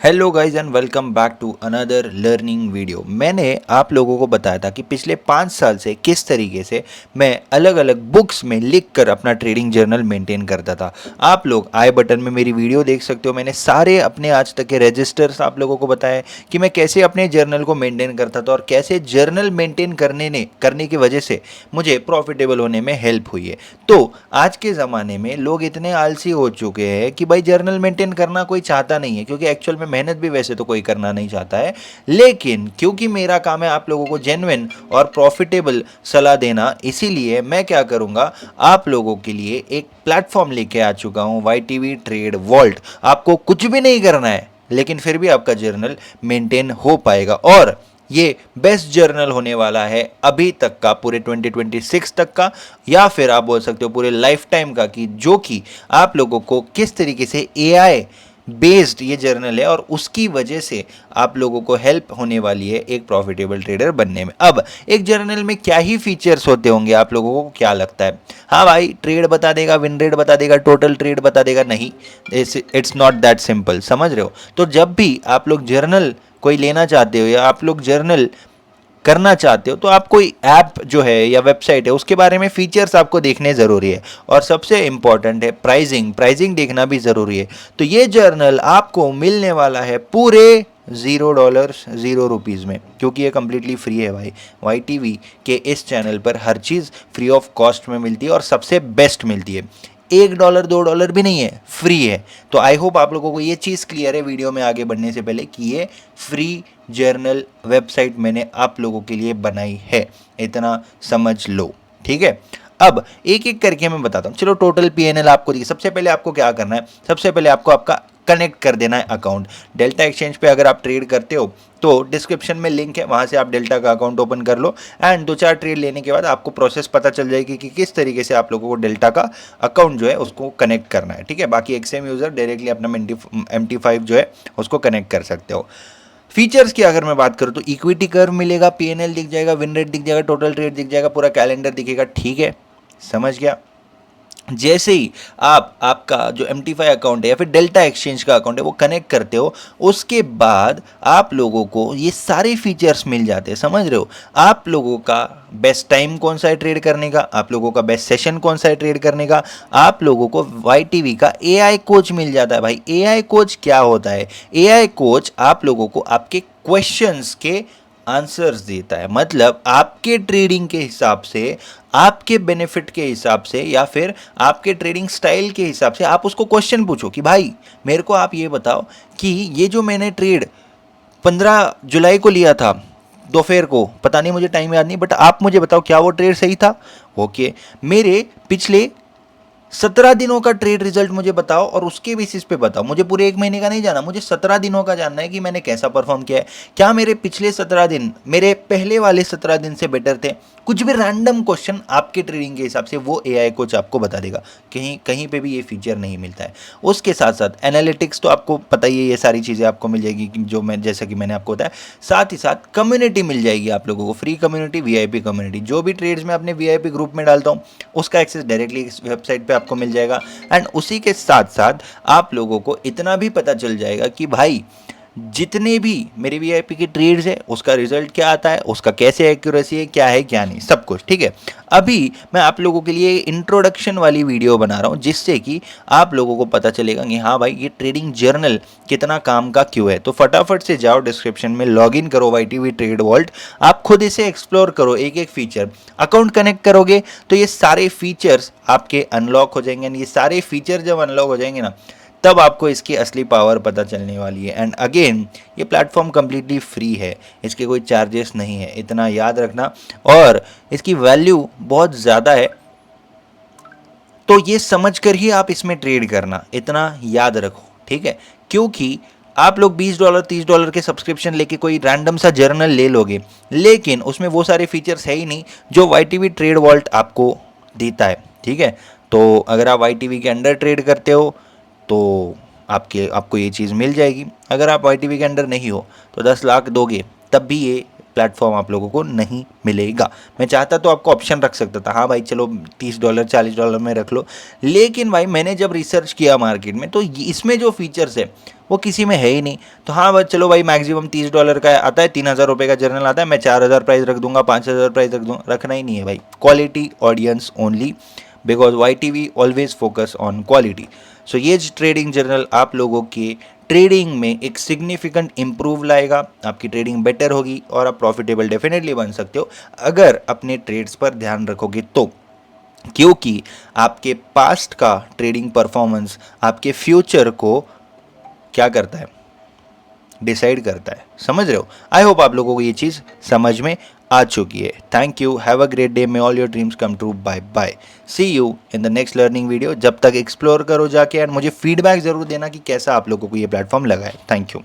Hello guys and welcome back to another learning video. मैंने आप लोगों को बताया था कि पिछले 5 साल से किस तरीके से मैं अलग अलग बुक्स में लिखकर अपना ट्रेडिंग जर्नल मेंटेन करता था। आप लोग आई बटन में मेरी वीडियो देख सकते हो। मैंने सारे अपने आज तक के रजिस्टर्स आप लोगों को बताया कि मैं कैसे अपने जर्नल को मेंटेन करता था और कैसे जर्नल मेंटेन करने की वजह से मुझे प्रॉफिटेबल होने में हेल्प हुई है। तो आज के ज़माने में लोग इतने आलसी हो चुके हैं कि भाई जर्नल मेंटेन करना कोई चाहता नहीं है, क्योंकि एक्चुअल में मेहनत भी वैसे तो कोई करना नहीं चाहता है। लेकिन क्योंकि मेरा काम है आप लोगों को जेन्युइन और प्रॉफिटेबल सलाह देना, इसीलिए मैं क्या करूंगा, आप लोगों के लिए एक प्लेटफॉर्म लेके आ चुका हूं, YTV ट्रेड वॉल्ट। आपको कुछ भी नहीं करना है, लेकिन फिर भी आपका जर्नल मेंटेन हो पाएगा और ये बेस्ट जर्नल होने वाला है अभी तक का, पूरे 2026 तक का, या फिर आप बोल सकते हो पूरे लाइफ टाइम का, कि जो कि आप लोगों को किस तरीके से AI बेस्ड ये जर्नल है और उसकी वजह से आप लोगों को हेल्प होने वाली है एक प्रॉफिटेबल ट्रेडर बनने में। अब एक जर्नल में क्या ही फीचर्स होते होंगे, आप लोगों को क्या लगता है? हाँ भाई, ट्रेड बता देगा, विन रेट बता देगा, टोटल ट्रेड बता देगा? नहीं, इट्स नॉट दैट सिंपल, समझ रहे हो? तो जब भी आप लोग जर्नल कोई लेना चाहते हो या आप लोग जर्नल करना चाहते हो, तो आप कोई ऐप जो है या वेबसाइट है उसके बारे में फीचर्स आपको देखने ज़रूरी है। और सबसे इंपॉर्टेंट है प्राइजिंग देखना भी ज़रूरी है। तो ये जर्नल आपको मिलने वाला है पूरे $0, ₹0 में, क्योंकि ये कम्प्लीटली फ्री है भाई। YTV के इस चैनल पर हर चीज़ फ्री ऑफ कॉस्ट में मिलती है और सबसे बेस्ट मिलती है। $1 $2 भी नहीं है, फ्री है। तो आई होप आप लोगों को ये चीज़ क्लियर है वीडियो में आगे बढ़ने से पहले, कि ये फ्री जर्नल वेबसाइट मैंने आप लोगों के लिए बनाई है, इतना समझ लो, ठीक है। अब एक एक करके मैं बताता हूँ। चलो, टोटल PNL आपको दिए। सबसे पहले आपको क्या करना है, सबसे पहले आपको आपका कनेक्ट कर देना है अकाउंट। डेल्टा एक्सचेंज पे अगर आप ट्रेड करते हो तो डिस्क्रिप्शन में लिंक है, वहाँ से आप डेल्टा का अकाउंट ओपन कर लो एंड 2-4 ट्रेड लेने के बाद आपको प्रोसेस पता चल जाएगी कि किस तरीके से आप लोगों को डेल्टा का अकाउंट जो है उसको कनेक्ट करना है, ठीक है। बाकी XM यूज़र डायरेक्टली अपना MT5 जो है उसको कनेक्ट कर सकते हो। फीचर्स की अगर मैं बात करूँ तो इक्विटी कर्व मिलेगा, PNL दिख जाएगा, विन रेट दिख जाएगा, टोटल ट्रेड दिख जाएगा, पूरा कैलेंडर दिखेगा, ठीक है, समझ गया। जैसे ही आप आपका जो MT5 अकाउंट है या फिर डेल्टा एक्सचेंज का अकाउंट है वो कनेक्ट करते हो, उसके बाद आप लोगों को ये सारे फीचर्स मिल जाते हैं, समझ रहे हो? आप लोगों का बेस्ट टाइम कौन सा है ट्रेड करने का, आप लोगों का बेस्ट सेशन कौन सा है ट्रेड करने का, आप लोगों को YTV का AI कोच मिल जाता है। भाई, AI कोच क्या होता है? AI कोच आप लोगों को आपके क्वेश्चंस के आंसर्स देता है। मतलब आपके ट्रेडिंग के हिसाब से, आपके बेनिफिट के हिसाब से, या फिर आपके ट्रेडिंग स्टाइल के हिसाब से आप उसको क्वेश्चन पूछो कि भाई मेरे को आप ये बताओ कि ये जो मैंने ट्रेड 15 जुलाई को लिया था, दोपहर को, पता नहीं, मुझे टाइम याद नहीं, बट आप मुझे बताओ क्या वो ट्रेड सही था? ओके, मेरे पिछले 17 दिनों का ट्रेड रिजल्ट मुझे बताओ और उसके बेसिस पे बताओ। मुझे पूरे 1 महीने का नहीं जाना, मुझे 17 दिनों का जानना है कि मैंने कैसा परफॉर्म किया है। क्या मेरे पिछले 17 दिन मेरे पहले वाले 17 दिन से बेटर थे? कुछ भी रैंडम क्वेश्चन आपके ट्रेडिंग के हिसाब से वो AI कोच आपको बता देगा। कहीं कहीं पे भी ये फीचर नहीं मिलता है। उसके साथ साथ एनालिटिक्स तो आपको पता ही है, ये सारी चीज़ें आपको मिल जाएगी जो मैं, जैसा कि मैंने आपको बताया। साथ ही साथ कम्युनिटी मिल जाएगी आप लोगों को, फ्री कम्युनिटी, VIP कम्युनिटी। जो भी ट्रेड्स मैं अपने VIP ग्रुप में डालता हूँ उसका एक्सेस डायरेक्टली इस वेबसाइट पे आपको मिल जाएगा। एंड उसी के साथ साथ आप लोगों को इतना भी पता चल जाएगा कि भाई जितने भी मेरे VIP के ट्रेड्स है उसका रिजल्ट क्या आता है, उसका कैसे एक्यूरेसी है, क्या है क्या नहीं, सब कुछ, ठीक है। अभी मैं आप लोगों के लिए इंट्रोडक्शन वाली वीडियो बना रहा हूँ, जिससे कि आप लोगों को पता चलेगा कि हाँ भाई, ये ट्रेडिंग जर्नल कितना काम का क्यों है। तो फटाफट से जाओ, डिस्क्रिप्शन में लॉग इन करो YTV ट्रेड वॉल्ट। आप खुद इसे एक्सप्लोर करो, एक एक फीचर। अकाउंट कनेक्ट करोगे तो ये सारे फीचर्स आपके अनलॉक हो जाएंगे। ये सारे फीचर जब अनलॉक हो जाएंगे ना, तब आपको इसकी असली पावर पता चलने वाली है। एंड अगेन, ये प्लेटफॉर्म कम्प्लीटली फ्री है, इसके कोई चार्जेस नहीं है, इतना याद रखना। और इसकी वैल्यू बहुत ज़्यादा है, तो ये समझ कर ही आप इसमें ट्रेड करना, इतना याद रखो, ठीक है। क्योंकि आप लोग $20 $30 के सब्सक्रिप्शन लेके कोई रैंडम सा जर्नल ले लोगे, लेकिन उसमें वो सारे फीचर्स है ही नहीं जो YTV ट्रेड वॉल्ट आपको देता है, ठीक है। तो अगर आप YTV के अंडर ट्रेड करते हो तो आपको ये चीज़ मिल जाएगी। अगर आप YTV के अंडर नहीं हो तो 10 लाख दोगे तब भी ये प्लेटफॉर्म आप लोगों को नहीं मिलेगा। मैं चाहता तो आपको ऑप्शन रख सकता था, हाँ भाई चलो $30 $40 में रख लो, लेकिन भाई मैंने जब रिसर्च किया मार्केट में तो इसमें जो फीचर्स है वो किसी में है ही नहीं। तो हाँ भाई चलो भाई मैक्सिमम $30 का आता है, 3,000 रुपये का जर्नल आता है, मैं 4,000 प्राइस रख दूंगा, 5,000 प्राइस रख दूंगा, रखना ही नहीं है भाई। Quality audience only, because YTV always focus on quality. So ये ट्रेडिंग जर्नल आप लोगों के ट्रेडिंग में एक सिग्निफिकेंट इम्प्रूव लाएगा, आपकी ट्रेडिंग बेटर होगी और आप प्रॉफिटेबल डेफिनेटली बन सकते हो अगर अपने ट्रेड्स पर ध्यान रखोगे तो। क्योंकि आपके पास्ट का ट्रेडिंग परफॉर्मेंस आपके फ्यूचर को क्या करता है, डिसाइड करता है। समझ रहे हो? आई होप आप लोगों को ये चीज़ समझ में आ चुकी है। Thank you, have a great day, may all your dreams come true, bye bye, see you in the next learning video. जब तक एक्सप्लोर करो जाके एंड मुझे फीडबैक ज़रूर देना कि कैसा आप लोगों को ये प्लेटफॉर्म लगा है। Thank you.